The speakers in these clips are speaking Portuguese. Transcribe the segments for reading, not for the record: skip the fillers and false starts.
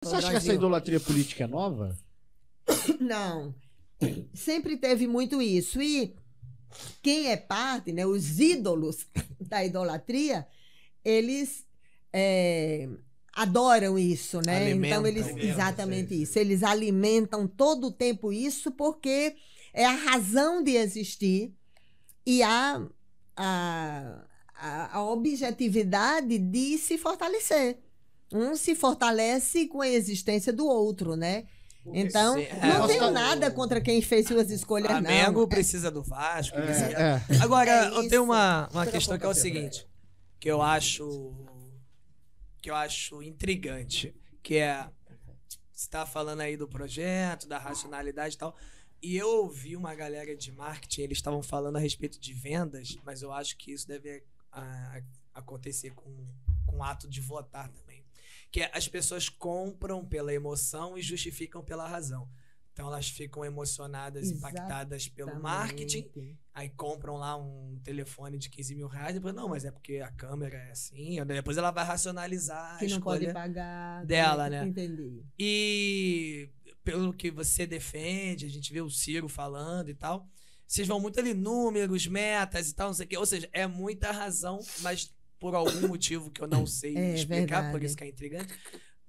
Você acha que essa idolatria política é nova? Não. Sempre teve muito isso. E quem é parte, né, os ídolos da idolatria, eles adoram isso, né? Então, exatamente isso. Eles alimentam todo o tempo isso porque é a razão de existir e a objetividade de se fortalecer. Um se fortalece com a existência do outro, né? Então, não tenho nada contra quem fez suas escolhas, não. Flamengo precisa do Vasco. Agora, eu tenho uma questão que é o seguinte, que eu acho intrigante, que é, você tá falando aí do projeto, da racionalidade e tal, e eu ouvi uma galera de marketing, eles estavam falando a respeito de vendas, mas eu acho que isso deve acontecer com o ato de votar também. Que é, as pessoas compram pela emoção e justificam pela razão. Então elas ficam emocionadas, impactadas pelo marketing, aí compram lá um telefone de 15 mil reais, depois, não, mas é porque a câmera é assim, depois ela vai racionalizar que a não escolha pode pagar dela, né? Entendi. E pelo que você defende, a gente vê o Ciro falando e tal, vocês vão muito ali, números, metas e tal, não sei o quê, ou seja, é muita razão, mas por algum motivo que eu não sei explicar, verdade. Por isso que é intrigante,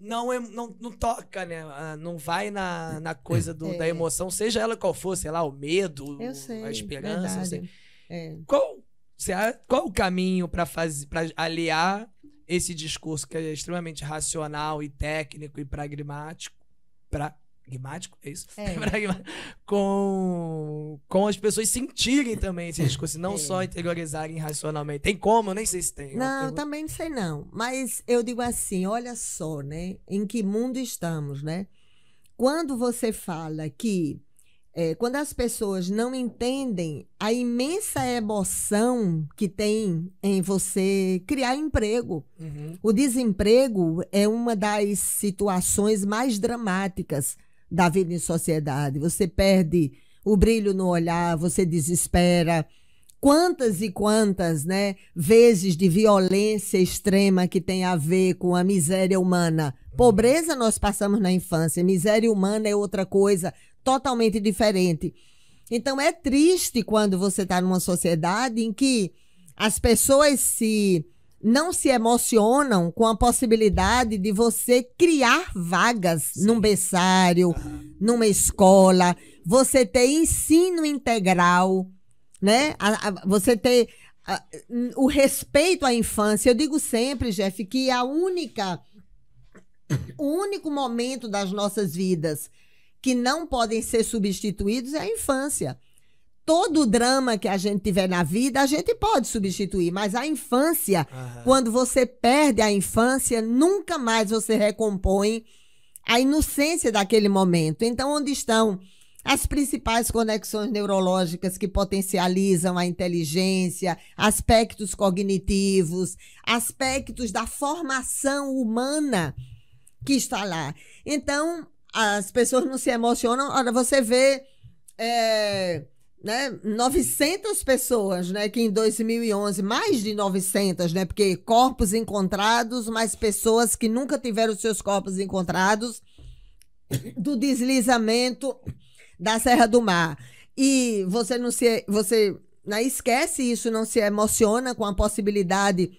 não toca, né? Não vai na coisa da emoção, seja ela qual for, sei lá, o medo, a esperança, não sei. Qual o caminho para aliar esse discurso que é extremamente racional e técnico e pragmático, é isso? Com as pessoas sentirem também esse discurso, não só interiorizarem racionalmente. Tem como? Eu nem sei se tem. Não, também não sei não. Mas eu digo assim, olha só, né? Em que mundo estamos, né? Quando você fala que quando as pessoas não entendem a imensa emoção que tem em você criar emprego. O desemprego é uma das situações mais dramáticas da vida em sociedade. Você perde o brilho no olhar, você desespera. Quantas e quantas, né, vezes de violência extrema que tem a ver com a miséria humana. Pobreza nós passamos na infância, miséria humana é outra coisa totalmente diferente. Então é triste quando você está numa sociedade em que as pessoas não se emocionam com a possibilidade de você criar vagas num berçário, numa escola, você ter ensino integral, né? Você ter o respeito à infância. Eu digo sempre, Jeff, que o único momento das nossas vidas que não podem ser substituídos é a infância. Todo o drama que a gente tiver na vida, a gente pode substituir, mas a infância, quando você perde a infância, nunca mais você recompõe a inocência daquele momento. Então, onde estão as principais conexões neurológicas que potencializam a inteligência, aspectos cognitivos, aspectos da formação humana que está lá? Então, as pessoas não se emocionam. Olha, você vê... né, 900 pessoas, né, que em 2011, mais de 900, né, porque corpos encontrados, mas pessoas que nunca tiveram seus corpos encontrados, do deslizamento da Serra do Mar. E você não esquece isso, não se emociona com a possibilidade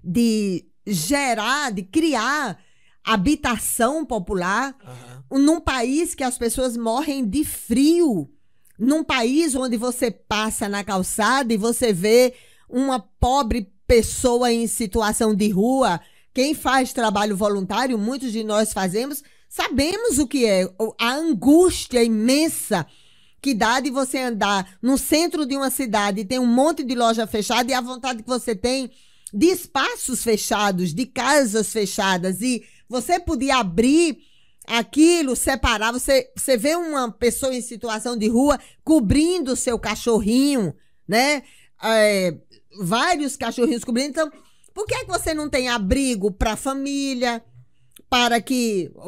de gerar, de criar habitação popular num país que as pessoas morrem de frio. Num país onde você passa na calçada e você vê uma pobre pessoa em situação de rua. Quem faz trabalho voluntário, muitos de nós fazemos, sabemos o que é a angústia imensa que dá de você andar no centro de uma cidade e tem um monte de loja fechada e a vontade que você tem de espaços fechados, de casas fechadas, e você podia abrir aquilo, separar, você vê uma pessoa em situação de rua cobrindo o seu cachorrinho, né? Vários cachorrinhos cobrindo. Então, por que você não tem abrigo para a família?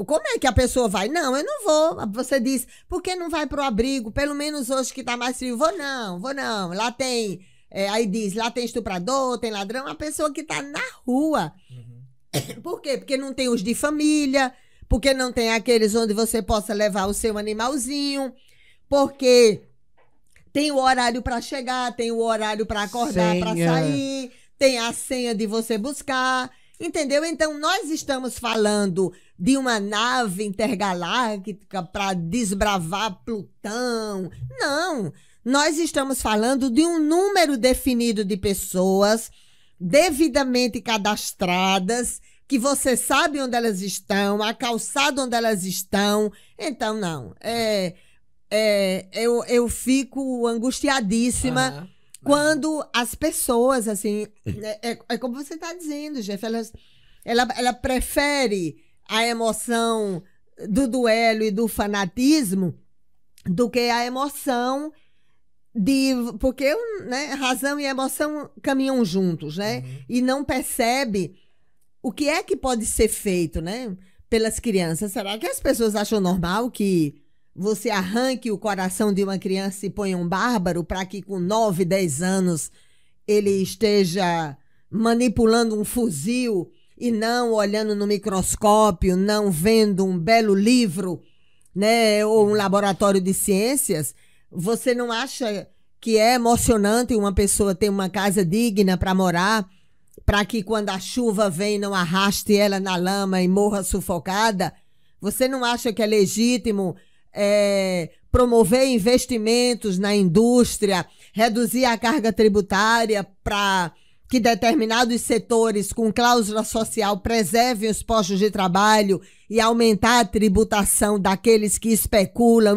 Como é que a pessoa vai? Não, eu não vou. Você diz, por que não vai para o abrigo? Pelo menos hoje que está mais frio. Vou não. Lá tem, aí diz, lá tem estuprador, tem ladrão. A pessoa que está na rua. Por quê? Porque não tem os de família. porque não tem aqueles onde você possa levar o seu animalzinho, porque tem o horário para chegar, tem o horário para acordar, para sair, tem a senha de você buscar, entendeu? Então, nós estamos falando de uma nave intergaláctica para desbravar Plutão. Não, nós estamos falando de um número definido de pessoas devidamente cadastradas, que você sabe onde elas estão, a calçada onde elas estão. Então, não. Eu fico angustiadíssima quando as pessoas, assim... É como você está dizendo, Jeff. Ela prefere a emoção do duelo e do fanatismo do que a emoção porque, né, razão e emoção caminham juntos, né? E não percebe o que é que pode ser feito, né, pelas crianças. Será que as pessoas acham normal que você arranque o coração de uma criança e ponha um bárbaro para que com 9, 10 anos ele esteja manipulando um fuzil e não olhando no microscópio, não vendo um belo livro, né, ou um laboratório de ciências? Você não acha que é emocionante uma pessoa ter uma casa digna para morar, para que quando a chuva vem não arraste ela na lama e morra sufocada? Você não acha que é legítimo promover investimentos na indústria, reduzir a carga tributária para que determinados setores com cláusula social preservem os postos de trabalho e aumentar a tributação daqueles que especulam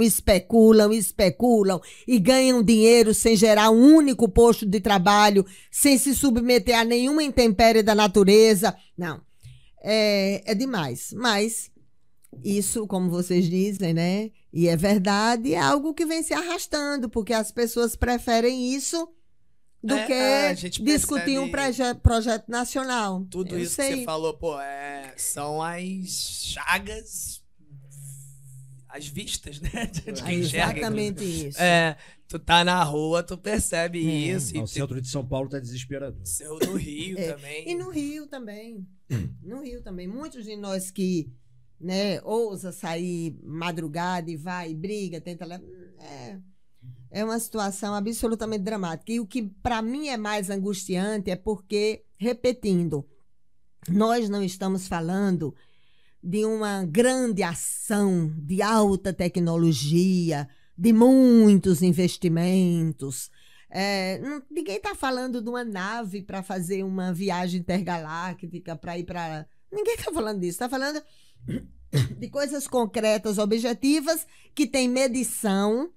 e ganham dinheiro sem gerar um único posto de trabalho, sem se submeter a nenhuma intempérie da natureza? Não, é demais. Mas isso, como vocês dizem, né? E é verdade, é algo que vem se arrastando, porque as pessoas preferem isso do que discutir um projeto nacional. Tudo isso que você falou, pô, são as chagas, as vistas, né? De quem enxerga. Exatamente isso. Tu tá na rua, tu percebe isso. O centro de São Paulo tá desesperador. No Rio também. E no Rio também. No Rio também. Muitos de nós que, né, ousa sair madrugada e vai, briga, tenta levar... É uma situação absolutamente dramática. E o que para mim é mais angustiante é porque, repetindo, nós não estamos falando de uma grande ação de alta tecnologia, de muitos investimentos. Ninguém está falando de uma nave para fazer uma viagem intergaláctica, para ir para... Ninguém está falando disso. Está falando de coisas concretas, objetivas, que tem medição,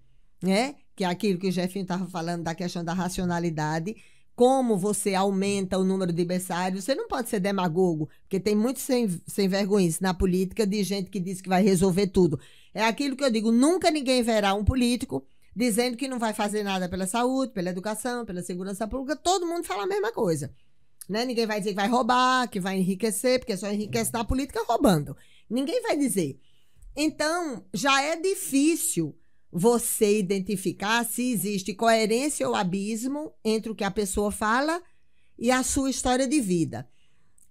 né? Que é aquilo que o Jefinho estava falando da questão da racionalidade, como você aumenta o número de berçários. Você não pode ser demagogo, porque tem muito sem vergonhice na política de gente que diz que vai resolver tudo. É aquilo que eu digo, nunca ninguém verá um político dizendo que não vai fazer nada pela saúde, pela educação, pela segurança pública. Todo mundo fala a mesma coisa, né? Ninguém vai dizer que vai roubar, que vai enriquecer, porque só enriquece na política roubando. Ninguém vai dizer. Então, já é difícil você identificar se existe coerência ou abismo entre o que a pessoa fala e a sua história de vida.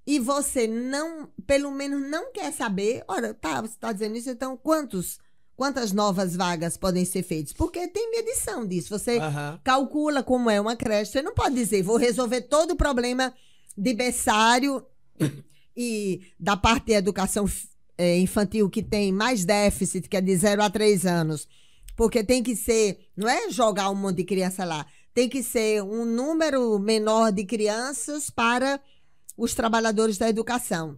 E você não, pelo menos não quer saber, ora, você está dizendo isso, então quantas novas vagas podem ser feitas? Porque tem medição disso. Você calcula como é uma creche. Você não pode dizer, vou resolver todo o problema de berçário e da parte de educação infantil que tem mais déficit, que é de 0 a 3 anos. Porque tem que ser, não é jogar um monte de criança lá, tem que ser um número menor de crianças para os trabalhadores da educação.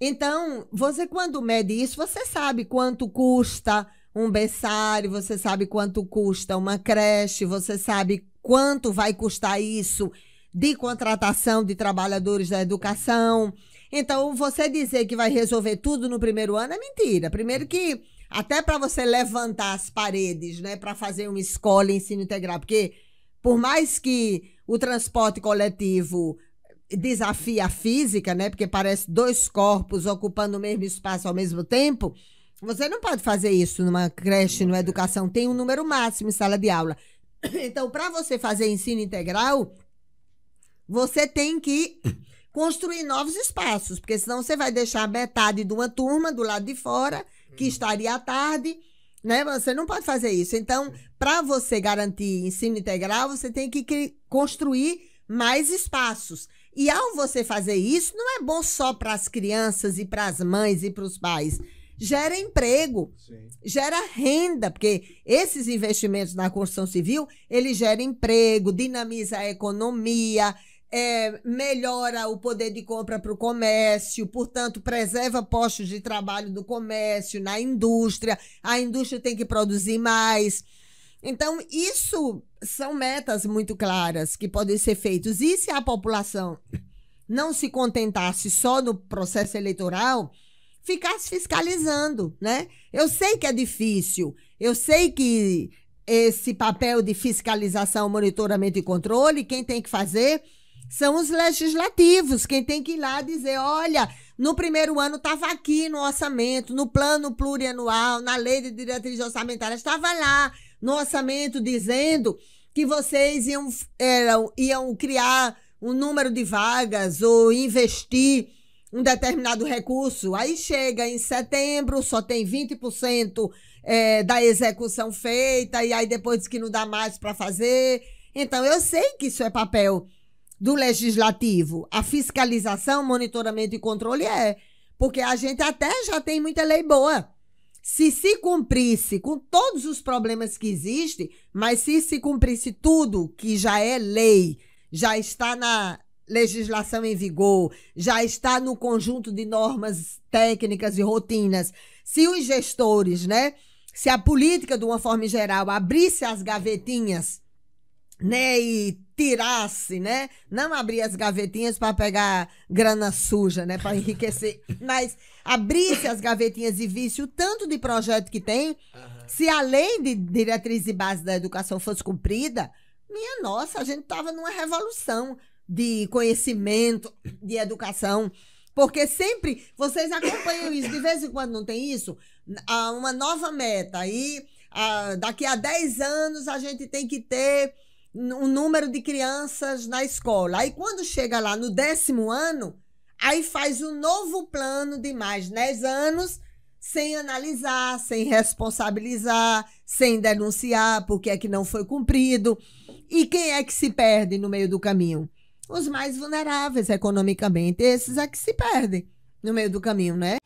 Então, você quando mede isso, você sabe quanto custa um berçário, você sabe quanto custa uma creche, você sabe quanto vai custar isso de contratação de trabalhadores da educação. Então, você dizer que vai resolver tudo no primeiro ano é mentira. Primeiro que até para você levantar as paredes, né, para fazer uma escola em ensino integral, porque por mais que o transporte coletivo desafie a física, né, porque parece 2 corpos ocupando o mesmo espaço ao mesmo tempo, você não pode fazer isso numa creche, numa educação, tem um número máximo em sala de aula. Então, para você fazer ensino integral, você tem que construir novos espaços, porque senão você vai deixar metade de uma turma do lado de fora, que estaria à tarde, né? Você não pode fazer isso. Então, para você garantir ensino integral, você tem que construir mais espaços. E ao você fazer isso, não é bom só para as crianças e para as mães e para os pais. Gera emprego, gera renda, porque esses investimentos na construção civil, ele gera emprego, dinamiza a economia, melhora o poder de compra para o comércio, portanto, preserva postos de trabalho do comércio, na indústria. A indústria tem que produzir mais. Então, isso são metas muito claras que podem ser feitas. E se a população não se contentasse só no processo eleitoral, ficasse fiscalizando, né? Eu sei que é difícil, eu sei que esse papel de fiscalização, monitoramento e controle, quem tem que fazer são os legislativos, quem tem que ir lá dizer, olha, no primeiro ano estava aqui no orçamento, no plano plurianual, na lei de diretrizes orçamentárias, estava lá no orçamento dizendo que vocês iam criar um número de vagas ou investir um determinado recurso. Aí chega em setembro, só tem 20% da execução feita, e aí depois diz que não dá mais para fazer. Então, eu sei que isso é papel do legislativo. A fiscalização, monitoramento e controle porque a gente até já tem muita lei boa. Se cumprisse com todos os problemas que existem, mas se cumprisse tudo que já é lei, já está na legislação em vigor, já está no conjunto de normas técnicas e rotinas, se os gestores, né, se a política, de uma forma geral, abrisse as gavetinhas, né, e tirasse, né, não abrir as gavetinhas para pegar grana suja, né, para enriquecer, mas abrisse as gavetinhas e visse o tanto de projeto que tem, se a lei de diretriz e base da educação fosse cumprida, minha nossa, a gente estava numa revolução de conhecimento, de educação, porque sempre, vocês acompanham isso, de vez em quando não tem isso, uma nova meta, aí daqui a 10 anos a gente tem que ter um número de crianças na escola. Aí quando chega lá no 10º ano, aí faz um novo plano de mais 10 anos, sem analisar, sem responsabilizar, sem denunciar porque é que não foi cumprido. E quem é que se perde no meio do caminho? Os mais vulneráveis economicamente, esses é que se perdem no meio do caminho, né?